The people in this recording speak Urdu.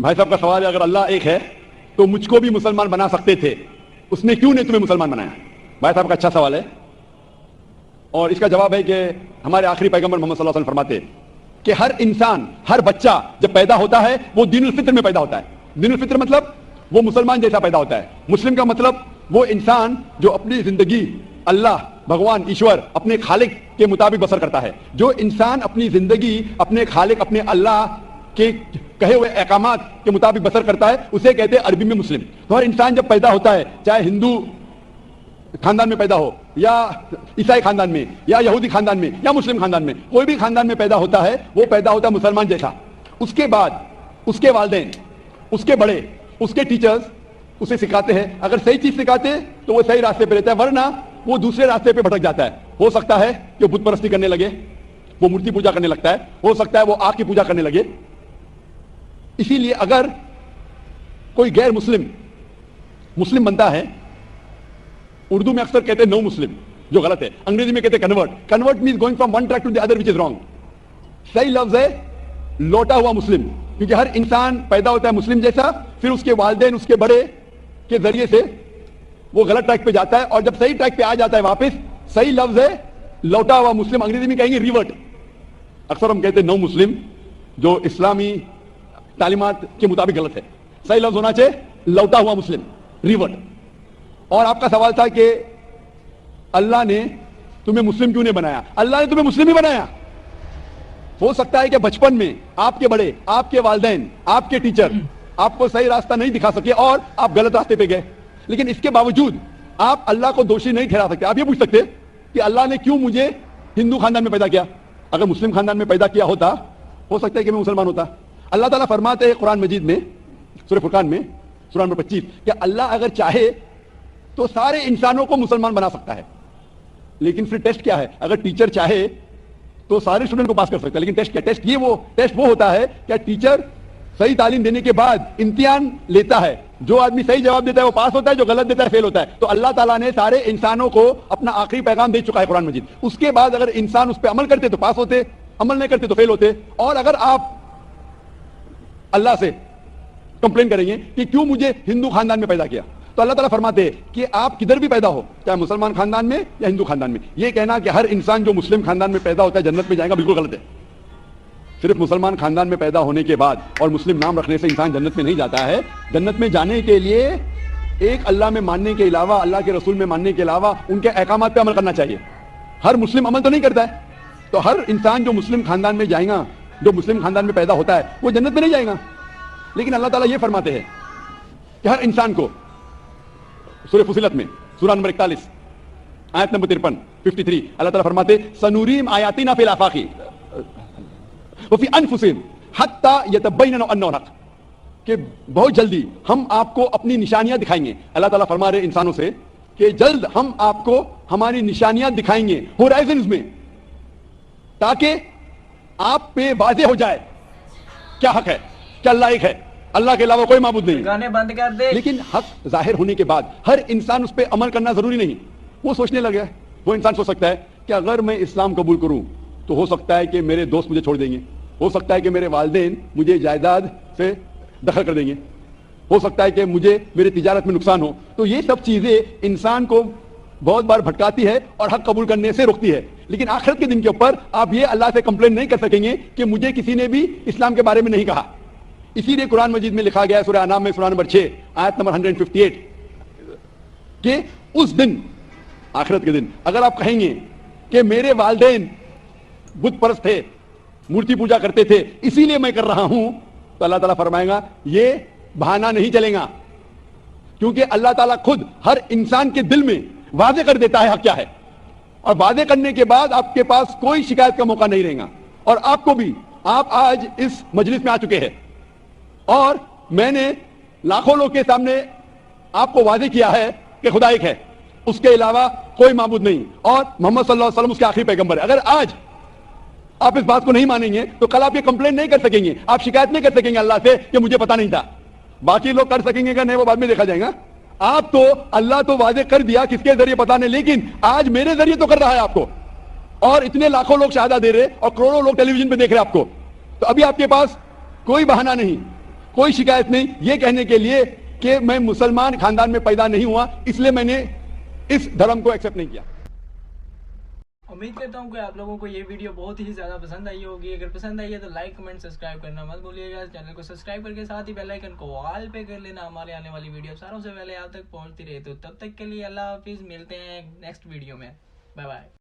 بھائی صاحب کا سوال ہے اگر اللہ ایک ہے تو مجھ کو بھی مسلمان بنا سکتے تھے, اس نے کیوں نہیں تمہیں مسلمان بنایا؟ بھائی صاحب کا اچھا سوال ہے, اور اس کا جواب ہے کہ ہمارے آخری پیغمبر محمد صلی اللہ علیہ وسلم فرماتے کہ ہر انسان, ہر بچہ جب پیدا ہوتا ہے وہ دین الفطر میں پیدا ہوتا ہے. دین الفطر مطلب وہ مسلمان جیسا پیدا ہوتا ہے. مسلم کا مطلب وہ انسان جو اپنی زندگی اللہ, بھگوان, ایشور, اپنے خالق کے مطابق بسر کرتا ہے. جو انسان اپنی زندگی اپنے خالق, اپنے اللہ کے کہے ہوئے احکامات کے مطابق بسر کرتا ہے, اسے کہتے ہیں عربی میں مسلم. تو ہر انسان جب پیدا ہوتا ہے, چاہے ہندو خاندان میں پیدا ہو یا عیسائی خاندان میں یا یہودی خاندان میں یا مسلم خاندان میں, کوئی بھی خاندان میں پیدا ہوتا ہے, وہ پیدا ہوتا ہے مسلمان جیسا. اس کے بعد اس کے والدین, اس کے بڑے, اس کے ٹیچرز اسے سکھاتے ہیں. اگر صحیح چیز سکھاتے ہیں تو وہ صحیح راستے پہ رہتا ہے, ورنہ وہ دوسرے راستے پہ بھٹک جاتا ہے. ہو سکتا ہے کہ بت پرستی کرنے لگے, وہ مورتی پوجا کرنے لگتا ہے, ہو سکتا ہے وہ آگ کی پوجا کرنے لگے. اسی لیے اگر کوئی غیر مسلم مسلم بنتا ہے, اردو میں اکثر کہتے ہیں نو مسلم, جو غلط ہے. انگریزی میں کہتے ہیں convert. Convert means going from one track to the other which is wrong. صحیح لفظ ہے لوٹا ہوا مسلم, کیونکہ ہر انسان پیدا ہوتا ہے مسلم جیسا, پھر اس کے والدین, اس کے بڑے کے ذریعے سے وہ غلط ٹریک پہ جاتا ہے, اور جب صحیح ٹریک پہ آ جاتا ہے واپس, صحیح لفظ ہے لوٹا ہوا مسلم. انگریزی میں کہیں گے ریورٹ. اکثر ہم کہتے ہیں نو مسلم, جو اسلامی تعلیمات کے مطابق غلط ہے. صحیح لفظ ہونا چاہیے لوٹا ہوا مسلم, ریورٹ. اور آپ کا سوال تھا کہ اللہ نے تمہیں مسلم کیوں نہیں بنایا؟ اللہ نے تمہیں مسلم ہی بنایا. ہو سکتا ہے کہ بچپن میں آپ کے بڑے, آپ کے والدین, آپ کے ٹیچر آپ کو صحیح راستہ نہیں دکھا سکے اور آپ غلط راستے پہ گئے, لیکن اس کے باوجود آپ اللہ کو دوشی نہیں ٹھہرا سکتے. آپ یہ پوچھ سکتے کہ اللہ نے کیوں مجھے ہندو خاندان میں پیدا کیا؟ اگر مسلم خاندان میں پیدا کیا ہوتا, ہو سکتا ہے کہ میں مسلمان ہوتا. اللہ تعالیٰ فرماتے ہیں قرآن مجید میں, سورہ فرقان میں, سورہ نمبر 25, کہ اللہ اگر چاہے تو سارے انسانوں کو مسلمان بنا سکتا ہے. لیکن پھر ٹیسٹ کیا ہے؟ اگر ٹیچر چاہے تو سارے اسٹوڈنٹ کو پاس کر سکتا ہے, لیکن ٹیسٹ کیا؟ ٹیسٹ وہ ہوتا ہے کہ ٹیچر صحیح تعلیم دینے کے بعد امتحان لیتا ہے. جو آدمی صحیح جواب دیتا ہے وہ پاس ہوتا ہے, جو غلط دیتا ہے فیل ہوتا ہے. تو اللہ تعالیٰ نے سارے انسانوں کو اپنا آخری پیغام دے چکا ہے قرآن مجید. اس کے بعد اگر انسان اس پہ عمل کرتے تو پاس ہوتے, عمل نہیں کرتے تو فیل ہوتے. اور اگر آپ اللہ سے کمپلین کریں گے کہ کیوں مجھے ہندو خاندان میں پیدا کیا, تو اللہ تعالیٰ فرماتے ہیں کہ آپ کدھر بھی پیدا ہو, چاہے مسلمان خاندان میں یا ہندو خاندان میں, یہ کہنا کہ ہر انسان جو مسلم خاندان میں پیدا ہوتا ہے جنت میں جائے گا, بالکل غلط ہے. صرف مسلمان خاندان میں پیدا ہونے کے بعد اور مسلم نام رکھنے سے انسان جنت میں نہیں جاتا ہے. جنت میں جانے کے لیے ایک اللہ میں ماننے کے علاوہ, اللہ کے رسول میں ماننے کے علاوہ ان کے احکامات پہ عمل کرنا چاہیے. ہر مسلم عمل تو نہیں کرتا ہے, تو ہر انسان جو مسلم خاندان میں جائے گا, جو مسلم خاندان میں پیدا ہوتا ہے, وہ جنت میں نہیں جائے گا. لیکن اللہ تعالیٰ یہ فرماتے ہیں کہ ہر انسان کو, سورہ فصلت میں سورہ نمبر 41 آیت نمبر 53 اللہ تعالیٰ فرماتے سنوریم آیاتنا فی الآفاق وفی انفسہم حتی یتبین انہ الحق, کہ بہت جلدی ہم آپ کو اپنی نشانیاں دکھائیں گے. اللہ تعالیٰ فرما رہے انسانوں سے کہ جلد ہم آپ کو ہماری نشانیاں دکھائیں گے ہورائزنز میں, تاکہ آپ پہ واضح ہو جائے کیا حق ہے, کیا اللہ ایک ہے, اللہ کے علاوہ کوئی معبود نہیں. گانے بند کر دے. لیکن حق ظاہر ہونے کے بعد ہر انسان اس پہ عمل کرنا ضروری نہیں. وہ سوچنے لگا, وہ انسان سوچ سکتا ہے کہ اگر میں اسلام قبول کروں تو ہو سکتا ہے کہ میرے دوست مجھے چھوڑ دیں گے, ہو سکتا ہے کہ میرے والدین مجھے جائیداد سے دخل کر دیں گے, ہو سکتا ہے کہ مجھے میری تجارت میں نقصان ہو. تو یہ سب چیزیں انسان کو بہت بار بھٹکاتی ہے اور حق قبول کرنے سے روکتی ہے. لیکن آخرت کے دن کے اوپر آپ یہ اللہ سے کمپلین نہیں کر سکیں گے کہ مجھے کسی نے بھی اسلام کے بارے میں نہیں کہا. اسی لیے قرآن مجید میں لکھا گیا ہے سورہ انعام میں سورہ نمبر 6 آیت نمبر 158 کہ اس دن, آخرت کے دن, اگر آپ کہیں گے کہ میرے والدین بت پرست تھے, مورتی پوجا کرتے تھے, اسی لیے میں کر رہا ہوں, تو اللہ تعالیٰ فرمائے گا یہ بہانہ نہیں چلے گا, کیونکہ اللہ تعالیٰ خود ہر انسان کے دل میں واضح کر دیتا ہے حق کیا ہے, اور واضح کرنے کے بعد آپ کے پاس کوئی شکایت کا موقع نہیں رہے گا. اور آپ کو بھی, آپ آج اس مجلس میں آ چکے ہیں اور میں نے لاکھوں لوگ کے سامنے آپ کو واضح کیا ہے کہ خدا ایک ہے, اس کے علاوہ کوئی معبود نہیں, اور محمد صلی اللہ علیہ وسلم اس کے آخری پیغمبر ہے. اگر آج آپ اس بات کو نہیں مانیں گے تو کل آپ یہ کمپلین نہیں کر سکیں گے, آپ شکایت نہیں کر سکیں گے اللہ سے کہ مجھے پتا نہیں تھا. باقی لوگ کر سکیں گے کہ نہیں, وہ بعد میں دیکھا جائے گا. آپ تو اللہ تو واضح کر دیا کس کے ذریعے پتا نہیں, لیکن آج میرے ذریعے تو کر رہا ہے آپ کو, اور اتنے لاکھوں لوگ شہادہ دے رہے اور کروڑوں لوگ ٹیلی ویژن پہ دیکھ رہے آپ کو. تو ابھی آپ کے پاس کوئی بہانہ نہیں, کوئی شکایت نہیں یہ کہنے کے لیے کہ میں مسلمان خاندان میں پیدا نہیں ہوا اس لیے میں نے اس دھرم کو ایکسپٹ نہیں کیا. امید کرتا ہوں کہ آپ لوگوں کو یہ ویڈیو بہت ہی زیادہ پسند آئی ہوگی. اگر پسند آئی ہے تو لائک کمنٹ سبسکرائب کرنا مت بھولیے گا. چینل کو سبسکرائب کر کے ساتھ ہی بیل آئیکن کو آل پہ کر لینا. ہمارے آنے والی ویڈیو ساروں سے پہلے آپ تک پہنچتی رہے. تو تب تک کے لیے اللہ حافظ. ملتے ہیں نیکسٹ ویڈیو میں. Bye bye.